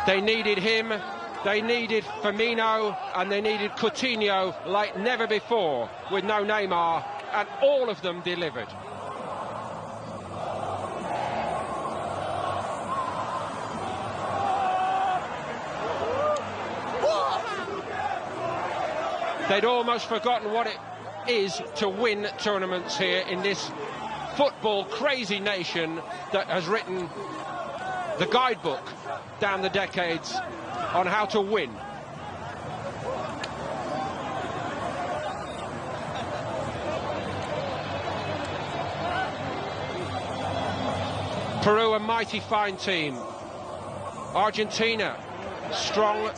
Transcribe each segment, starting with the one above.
They needed him, they needed Firmino, and they needed Coutinho like never before with no Neymar, and all of them delivered. They'd almost forgotten what it is to win tournaments here in this football crazy nation that has written the guidebook down the decades on how to win. Peru, a mighty fine team. Argentina, strong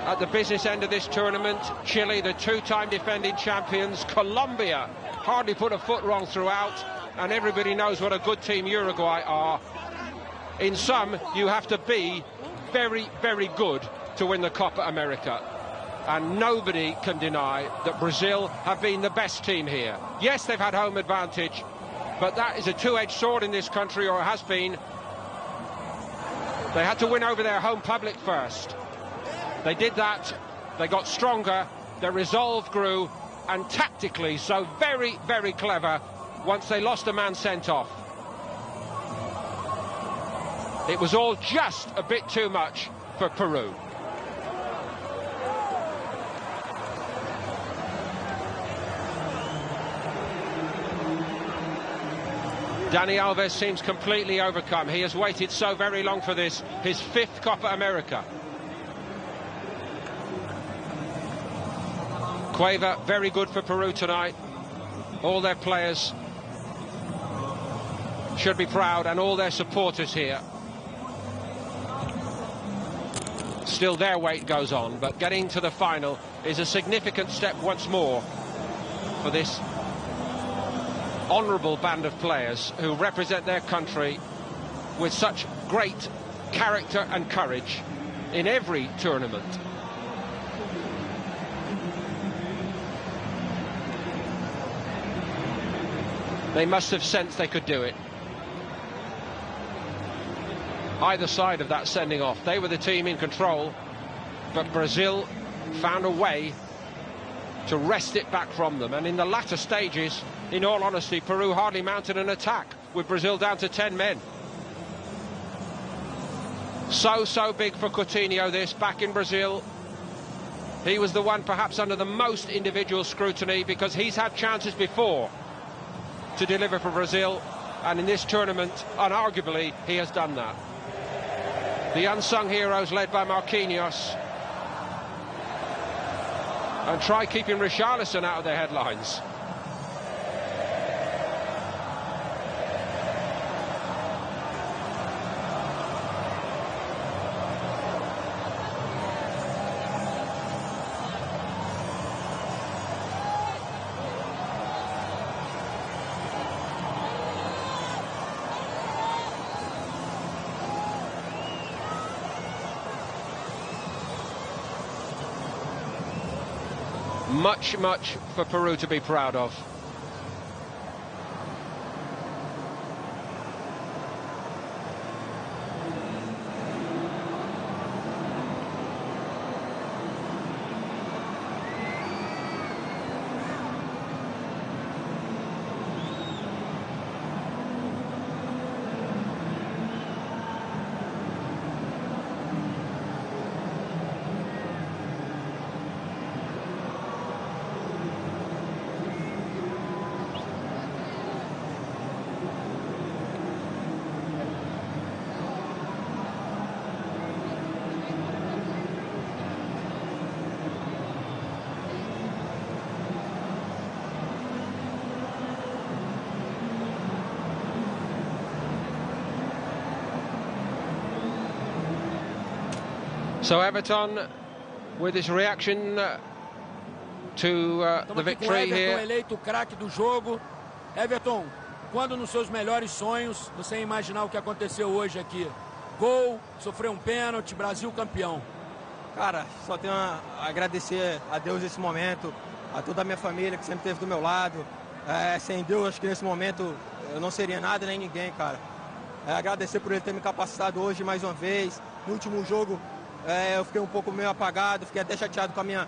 at the business end of this tournament. Chile, the two-time defending champions. Colombia hardly put a foot wrong throughout, and everybody knows what a good team Uruguay are. In sum, you have to be very, very good to win the Copa America, and nobody can deny that Brazil have been the best team here. Yes, they've had home advantage, but that is a two-edged sword in this country, or has been. They had to win over their home public first. They did that, they got stronger, their resolve grew, and tactically so very, very clever once they lost a man sent off. It was all just a bit too much for Peru. Dani Alves seems completely overcome. He has waited so very long for this, his fifth Copa America. Cueva, very good for Peru tonight. All their players should be proud, and all their supporters here. Still their weight goes on, but getting to the final is a significant step once more for this honourable band of players who represent their country with such great character and courage in every tournament. They must have sensed they could do it. Either side of that sending off, they were the team in control, but Brazil found a way to wrest it back from them. And in the latter stages, in all honesty, Peru hardly mounted an attack, with Brazil down to 10 men. So big for Coutinho, this, back in Brazil. He was the one perhaps under the most individual scrutiny, because he's had chances before to deliver for Brazil, and in this tournament, unarguably, he has done that. The unsung heroes led by Marquinhos. And try keeping Richarlison out of their headlines. Much for Peru to be proud of. So Everton, with his reaction to the victory here. Eleito craque do jogo. Everton, quando nos seus melhores sonhos, você imaginar o que aconteceu hoje aqui? Gol, sofreu pênalti, Brasil campeão. Cara, só tenho a agradecer a Deus esse momento, a toda a minha família que sempre esteve do meu lado. Sem Deus, acho que nesse momento eu não seria nada nem ninguém, cara. agradecer por ele ter me capacitado hoje mais uma vez. No último jogo eu fiquei um pouco meio apagado, fiquei até chateado com a minha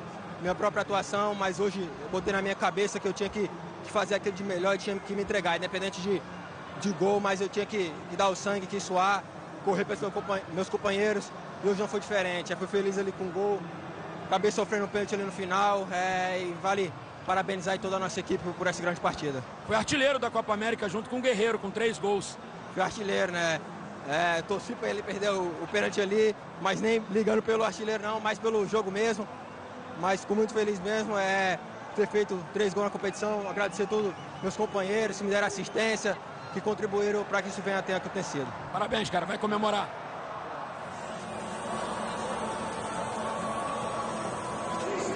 própria atuação, mas hoje eu botei na minha cabeça que eu tinha que fazer aquilo de melhor e tinha que me entregar, independente de gol, mas eu tinha que dar o sangue, que suar, correr pelos meus companheiros, e hoje não foi diferente. Eu fui feliz ali com o gol, acabei sofrendo um pênalti ali no final, e vale parabenizar aí toda a nossa equipe por essa grande partida. Foi artilheiro da Copa América junto com o Guerreiro, com 3 gols. Foi artilheiro, né? Torci para ele perder o pênalti ali, mas nem ligando pelo artilheiro não, mais pelo jogo mesmo. Mas fico muito feliz mesmo ter feito 3 gols na competição, agradecer a todos meus companheiros que me deram assistência, que contribuíram para que isso venha até acontecido. Parabéns, cara, vai comemorar.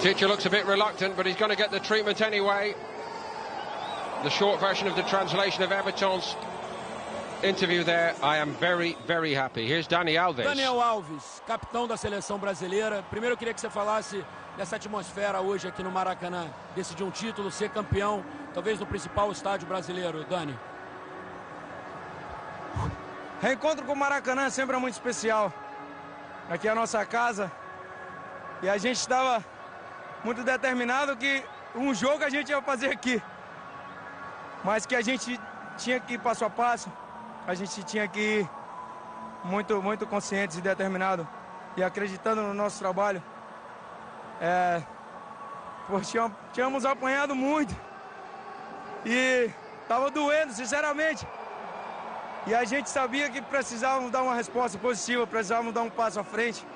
Teacher looks a bit reluctant, but he's going to get the treatment anyway. The short version of the translation of Everton's interview there. I am very, very happy. Here's Dani Alves. Daniel Alves, capitão da seleção brasileira. Primeiro eu queria que você falasse dessa atmosfera hoje aqui no Maracanã. Decidir um título, ser campeão, talvez no principal estádio brasileiro. Dani. Reencontro com o Maracanã sempre é muito especial. Aqui é a nossa casa. E a gente estava muito determinado que um jogo a gente ia fazer aqui. Mas que a gente tinha que ir passo a passo. A gente tinha que ir muito conscientes e determinados. E acreditando no nosso trabalho. Tínhamos apanhado muito. E estava doendo, sinceramente. E a gente sabia que precisávamos dar uma resposta positiva, precisávamos dar um passo à frente.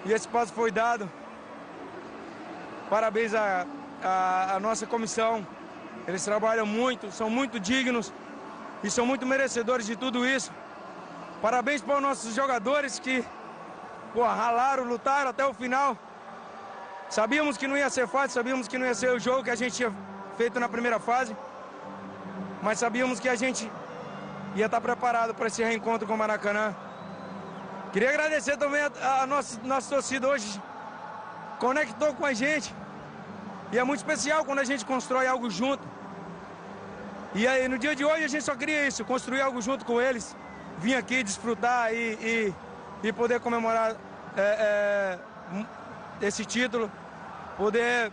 E esse passo foi dado. Parabéns à nossa comissão. Eles trabalham muito, são muito dignos e são muito merecedores de tudo isso. Parabéns para os nossos jogadores que ralaram, lutaram até o final. Sabíamos que não ia ser fácil, sabíamos que não ia ser o jogo que a gente tinha feito na primeira fase. Mas sabíamos que a gente ia estar preparado para esse reencontro com o Maracanã. Queria agradecer também a nossa torcida hoje. Conectou com a gente. E é muito especial quando a gente constrói algo junto. E aí, no dia de hoje a gente só queria isso, construir algo junto com eles. Vir aqui desfrutar e poder comemorar esse título. Poder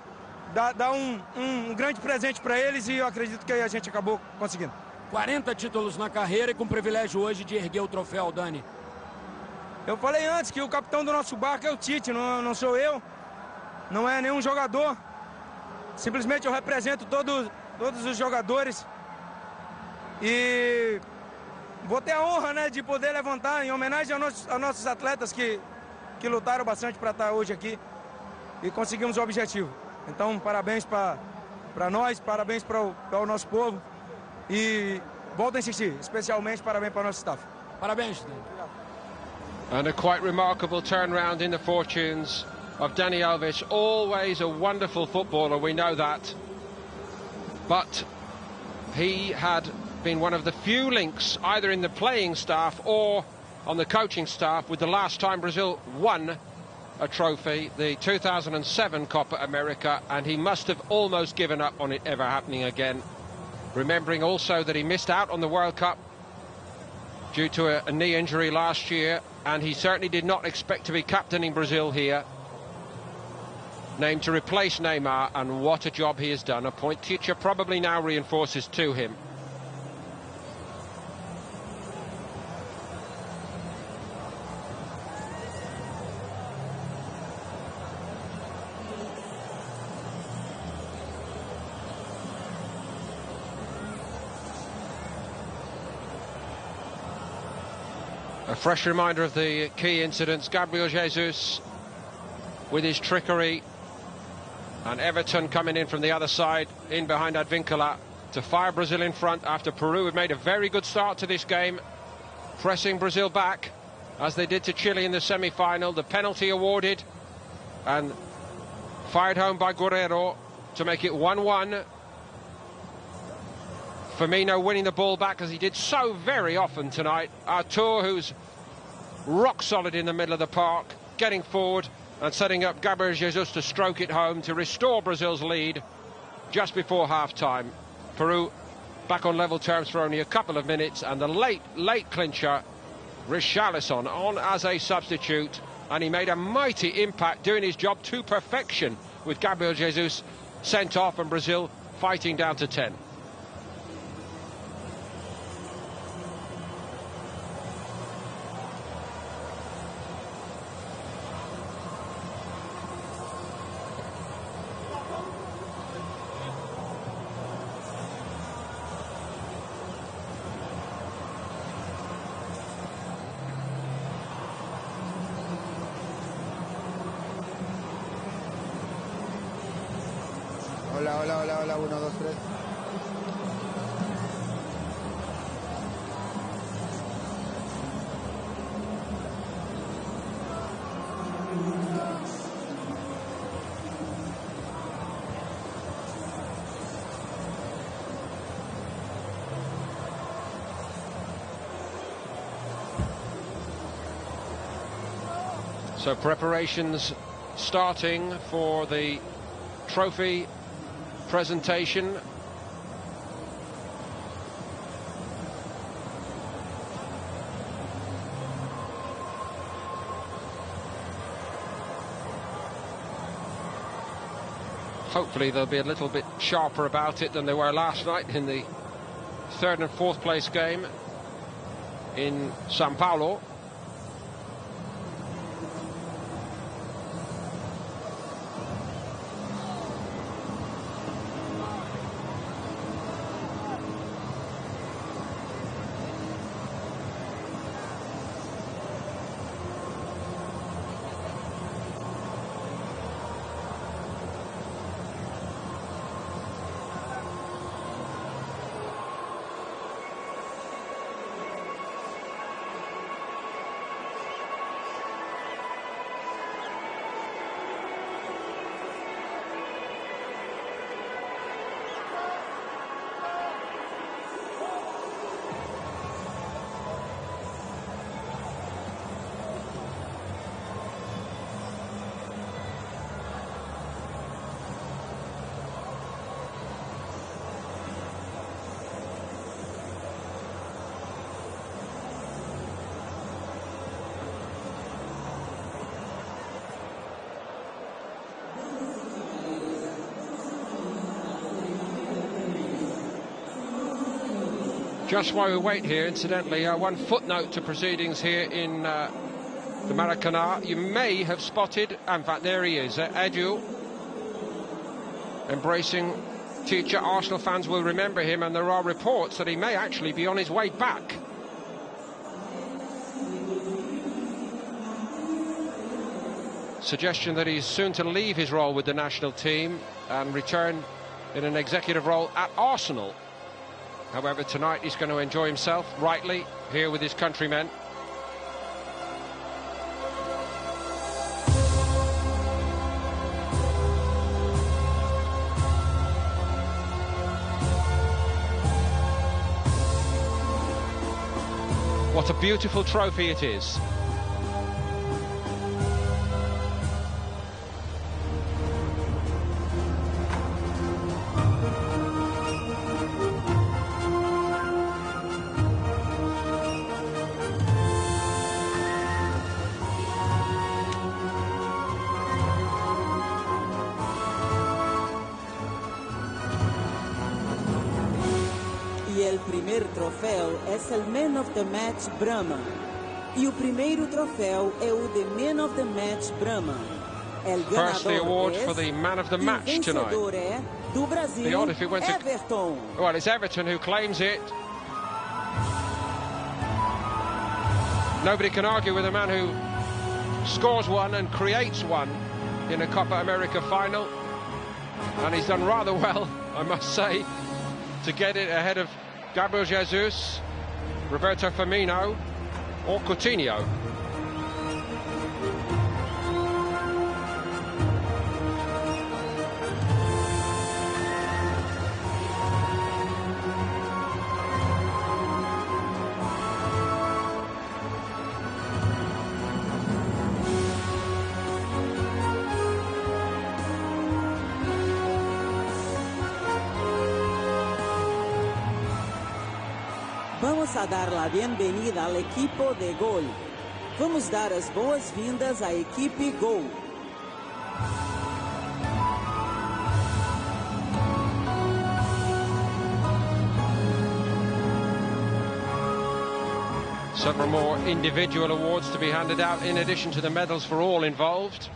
dar um grande presente para eles e eu acredito que a gente acabou conseguindo. 40 títulos na carreira e com o privilégio hoje de erguer o troféu, Dani. Eu falei antes que o capitão do nosso barco é o Tite, não sou eu, não é nenhum jogador. Simplesmente eu represento todos os jogadores e vou ter a honra, né, de poder levantar em homenagem aos nossos atletas que lutaram bastante para estar hoje aqui e conseguimos o objetivo. Então, parabéns para nós, parabéns para o nosso povo e volto a insistir, especialmente parabéns para o nosso staff. Parabéns, Dani. And a quite remarkable turnaround in the fortunes of Dani Alves. Always a wonderful footballer, we know that. But he had been one of the few links, either in the playing staff or on the coaching staff, with the last time Brazil won a trophy, the 2007 Copa America, and he must have almost given up on it ever happening again. Remembering also that he missed out on the World Cup due to a knee injury last year, and he certainly did not expect to be captaining Brazil here. Named to replace Neymar, and what a job he has done. A point teacher probably now reinforces to him. A fresh reminder of the key incidents. Gabriel Jesus with his trickery, and Everton coming in from the other side, in behind Advincula to fire Brazil in front after Peru had made a very good start to this game, pressing Brazil back as they did to Chile in the semi-final. The penalty awarded and fired home by Guerrero to make it 1-1. Firmino winning the ball back, as he did so very often tonight. Artur, who's rock solid in the middle of the park, getting forward and setting up Gabriel Jesus to stroke it home to restore Brazil's lead just before half-time. Peru back on level terms for only a couple of minutes, and the late clincher, Richarlison, on as a substitute, and he made a mighty impact, doing his job to perfection, with Gabriel Jesus sent off and Brazil fighting down to 10. Hola, hola, hola, hola, 1, 2, 3. So preparations starting for the trophy presentation. Hopefully they'll be a little bit sharper about it than they were last night in the third and fourth place game in Sao Paulo. Just while we wait here, incidentally, one footnote to proceedings here in the Maracanã. You may have spotted, in fact, there he is, Edu, embracing teacher. Arsenal fans will remember him, and there are reports that he may actually be on his way back. Suggestion that he's soon to leave his role with the national team and return in an executive role at Arsenal. However, tonight he's going to enjoy himself, rightly, here with his countrymen. What a beautiful trophy it is. El primer troféu é o Man of the Match Brahma. E o primeiro troféu é o de Man of the Match Brahma. First, the award for the Man of the Match tonight. É do Brasil, Be odd if it went to Everton. Well, it's Everton who claims it. Nobody can argue with a man who scores one and creates one in a Copa America final. And he's done rather well, I must say, to get it ahead of Gabriel Jesus, Roberto Firmino or Coutinho. Vamos a dar la bienvenida al equipo de gol. Vamos dar as boas-vindas à equipe Gol. Several more individual awards to be handed out in addition to the medals for all involved.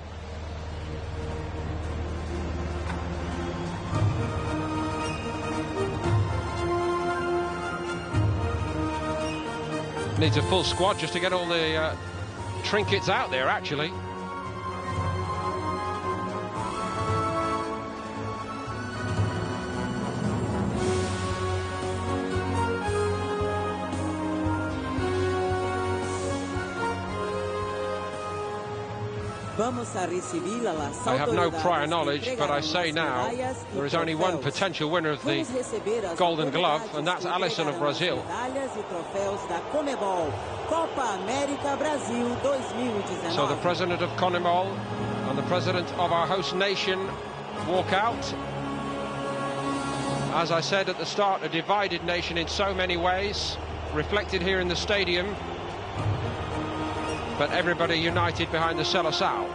Needs a full squad just to get all the trinkets out there, actually. I have no prior knowledge, but I say now there is only one potential winner of the Golden Glove, and that's Alisson of Brazil. So the president of CONMEBOL and the president of our host nation walk out. As I said at the start, a divided nation in so many ways, reflected here in the stadium, but everybody united behind the Seleção.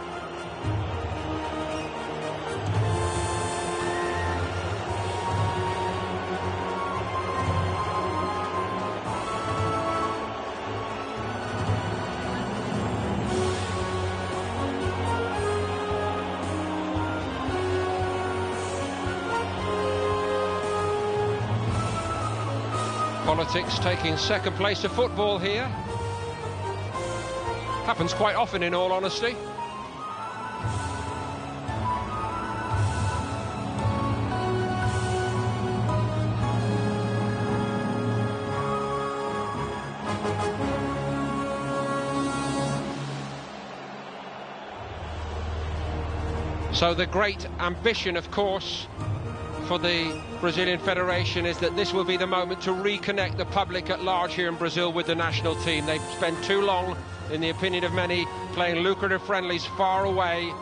Politics taking second place to football here. Happens quite often, in all honesty. So the great ambition, of course, for the Brazilian Federation is that this will be the moment to reconnect the public at large here in Brazil with the national team. They've spent too long, in the opinion of many, playing lucrative friendlies far away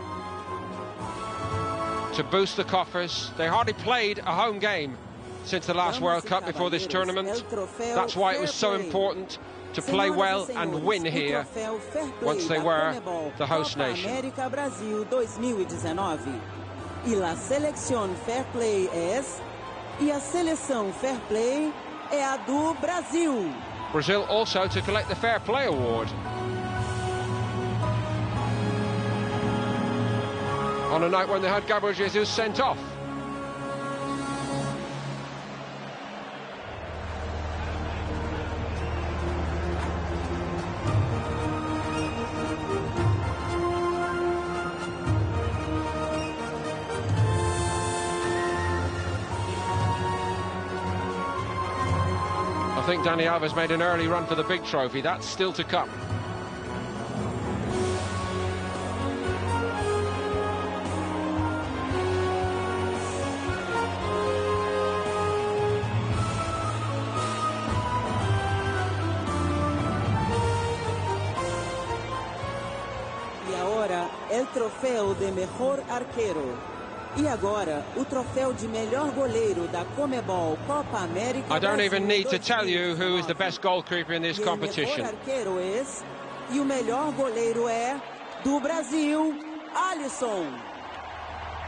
to boost the coffers. They hardly played a home game since the last World Cup before this tournament. That's why it was so important to play well and win here once they were the host nation. E a seleção fair play e a seleção fair play é a do Brasil. Brazil also to collect the Fair Play Award on a night when they had Gabriel Jesus sent off. I think Dani Alves made an early run for the big trophy. That's still to come. E agora, o troféu de melhor arqueiro. E agora, o troféu de melhor goleiro da CONMEBOL Copa América. I don't even need to tell you who is the best goalkeeper in this competition. E o melhor goleiro é do Brasil, Alisson.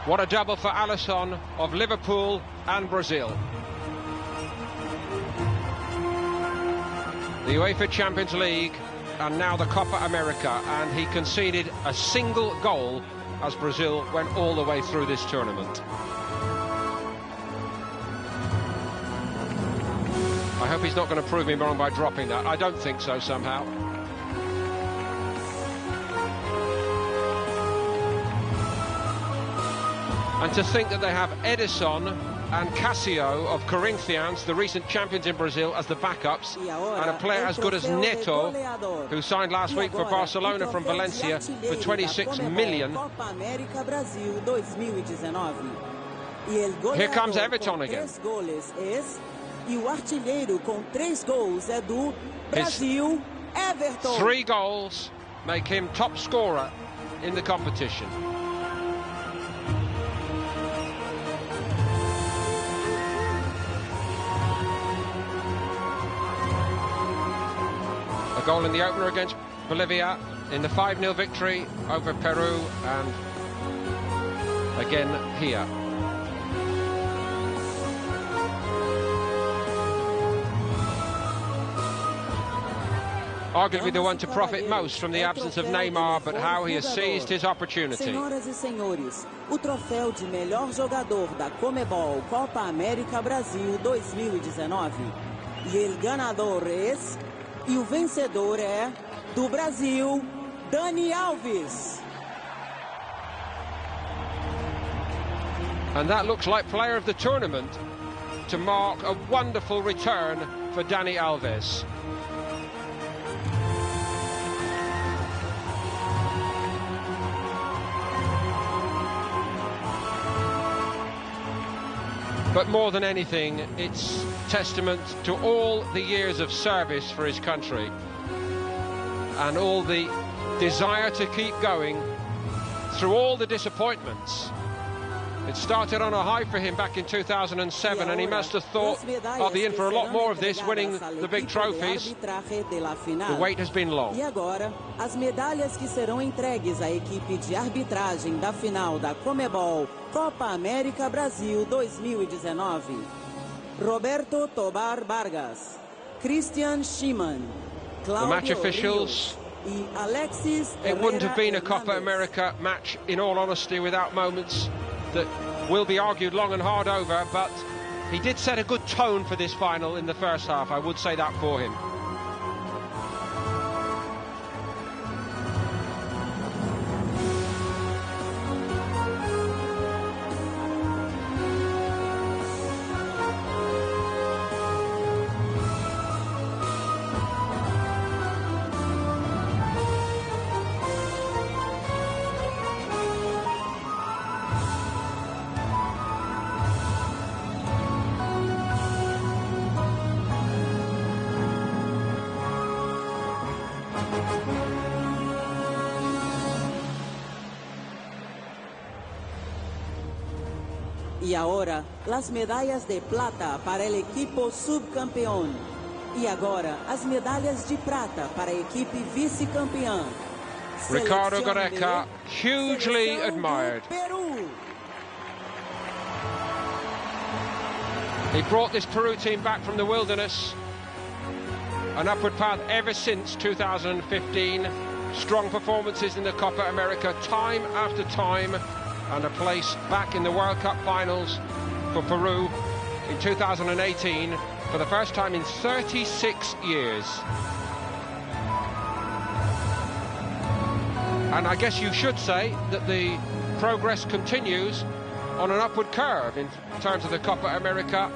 What a double for Alisson of Liverpool and Brazil. The UEFA Champions League and now the Copa America, and he conceded a single goal as Brazil went all the way through this tournament. I hope he's not going to prove me wrong by dropping that. I don't think so somehow. And to think that they have Edison and Cassio of Corinthians, the recent champions in Brazil, as the backups, and a player as good as Neto, who signed last week for Barcelona from Valencia for 26 million. Here comes Everton again. E o artilheiro com 3 gols é do Brasil, Everton. 3 goals make him top scorer in the competition. Goal in the opener against Bolivia in the 5-0 victory over Peru, and again here. Arguably the one to profit most from the absence of Neymar, but how he has seized his opportunity. Senhoras e senhores, o troféu de melhor jogador da Comebol Copa América Brasil 2019. E el ganador es, e o vencedor é, do Brasil, Dani Alves. And that looks like player of the tournament to mark a wonderful return for Dani Alves. But more than anything, it's testament to all the years of service for his country and all the desire to keep going through all the disappointments. It started on a high for him back in 2007, and he must have thought, I'll be in for a lot more of this, winning the big trophies. The wait has been long. E agora, as medalhas que serão entregues à equipe de arbitragem da final da Comebol Copa América Brasil 2019. Roberto Tobar Vargas, Christian Schimann, Claudio The match officials. Rios, e Alexis It wouldn't have been a Hernandez. Copa America match, in all honesty, without moments that will be argued long and hard over, but he did set a good tone for this final in the first half. I would say that for him. Y ahora, las medallas de plata para el equipo subcampeón. Y agora, as medalhas de prata para a equipe vice-campeã. Ricardo Seleção Gareca, de- hugely Seleção do admired. Peru. He brought this Peru team back from the wilderness, an upward path ever since 2015. Strong performances in the Copa America time after time, and a place back in the World Cup finals for Peru in 2018 for the first time in 36 years. And I guess you should say that the progress continues on an upward curve in terms of the Copa America.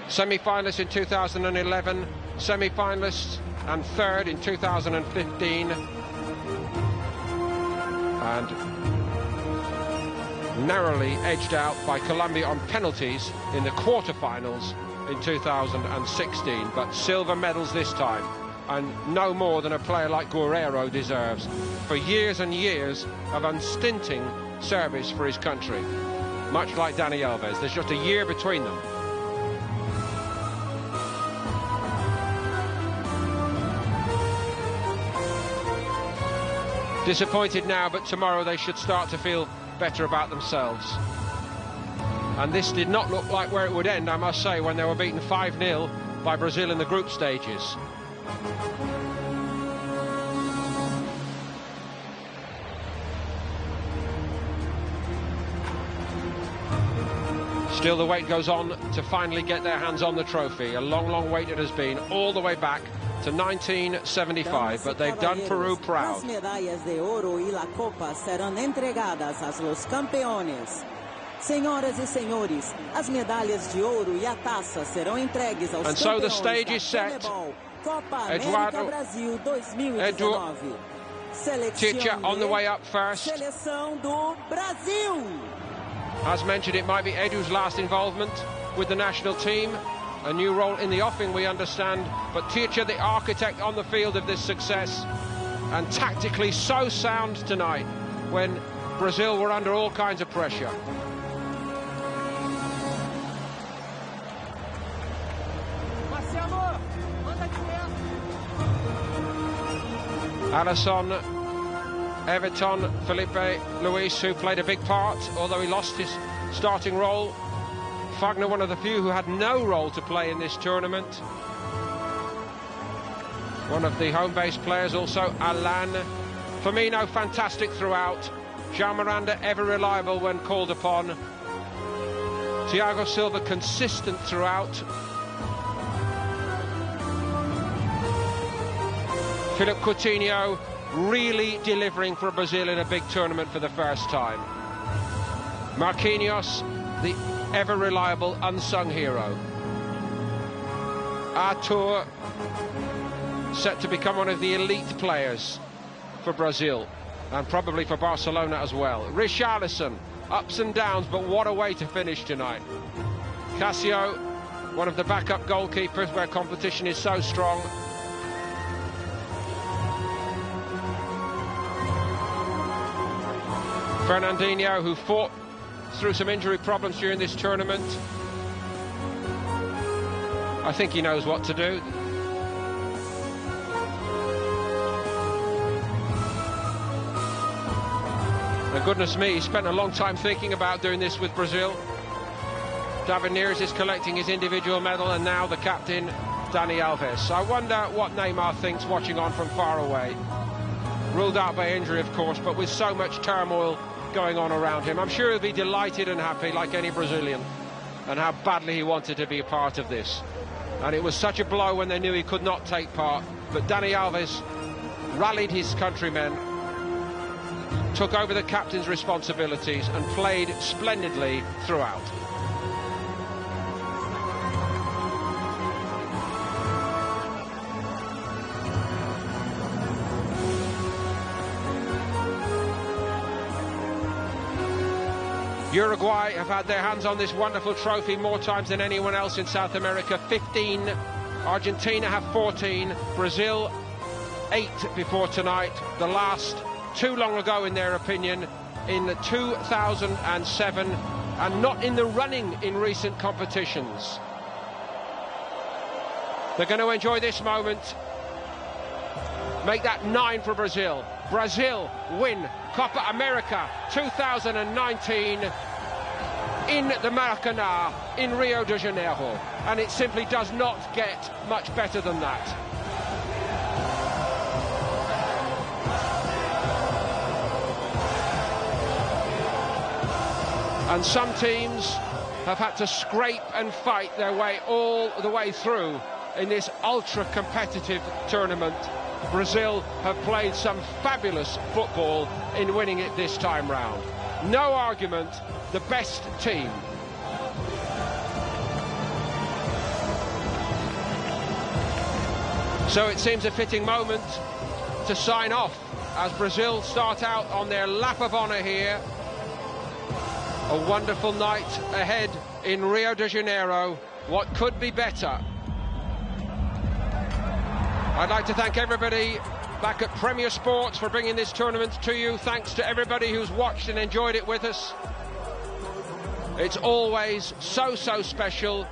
Semi-finalists in 2011, semi-finalists and third in 2015. And narrowly edged out by Colombia on penalties in the quarterfinals in 2016. But silver medals this time, and no more than a player like Guerrero deserves for years and years of unstinting service for his country. Much like Dani Alves, there's just a year between them. Disappointed now, but tomorrow they should start to feel better about themselves. And this did not look like where it would end, I must say, when they were beaten 5-0 by Brazil in the group stages. Still, the wait goes on to finally get their hands on the trophy. A long, long wait it has been, all the way back to 1975, but they've done Peru proud. As medalhas de ouro e la copa serão entregadas a los campeones. Senhoras e senhores, as medalhas de ouro e a taça serão entregues aos And so the campeões stage da is set. Comebol Copa Eduardo- América Brasil 2019. Teacher on the Seleção way up first. Seleção do Brasil. As mentioned, it might be Edu's last involvement with the national team. A new role in the offing, we understand, but Teacher, the architect on the field of this success, and tactically so sound tonight when Brazil were under all kinds of pressure. Marcelo, manda Alisson, Everton, Felipe Luis, who played a big part, although he lost his starting role. Fagner, one of the few who had no role to play in this tournament. One of the home-based players also, Alan. Firmino, fantastic throughout. Jean Miranda, ever reliable when called upon. Thiago Silva, consistent throughout. Philip Coutinho, really delivering for Brazil in a big tournament for the first time. Marquinhos, the ever-reliable, unsung hero. Artur, set to become one of the elite players for Brazil, and probably for Barcelona as well. Richarlison, ups and downs, but what a way to finish tonight. Cassio, one of the backup goalkeepers where competition is so strong. Fernandinho, who fought through some injury problems during this tournament. I think he knows what to do. And goodness me, he spent a long time thinking about doing this with Brazil. David Neres is collecting his individual medal, and now the captain, Dani Alves. I wonder what Neymar thinks watching on from far away. Ruled out by injury, of course, but with so much turmoil going on around him, I'm sure he'll be delighted and happy like any Brazilian, and how badly he wanted to be a part of this. And it was such a blow when they knew he could not take part, but Dani Alves rallied his countrymen, took over the captain's responsibilities and played splendidly throughout. Uruguay have had their hands on this wonderful trophy more times than anyone else in South America, 15. Argentina have 14. Brazil, 8 before tonight. The last too long ago, in their opinion, in 2007, and not in the running in recent competitions. They're going to enjoy this moment. Make that 9 for Brazil. Brazil win Copa America 2019 in the Maracanã in Rio de Janeiro, and it simply does not get much better than that. And some teams have had to scrape and fight their way all the way through in this ultra-competitive tournament. Brazil have played some fabulous football in winning it this time round. No argument, the best team. So it seems a fitting moment to sign off as Brazil start out on their lap of honour here. A wonderful night ahead in Rio de Janeiro. What could be better? I'd like to thank everybody back at Premier Sports for bringing this tournament to you. Thanks to everybody who's watched and enjoyed it with us. It's always so special.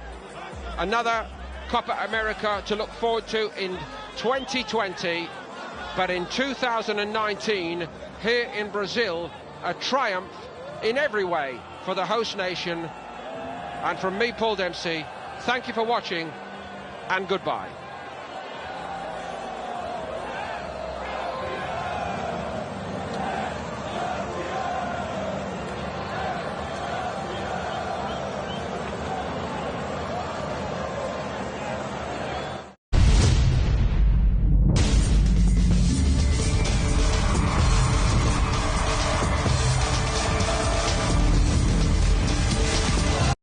Another Copa America to look forward to in 2020. But in 2019, here in Brazil, a triumph in every way for the host nation. And from me, Paul Dempsey, thank you for watching and goodbye.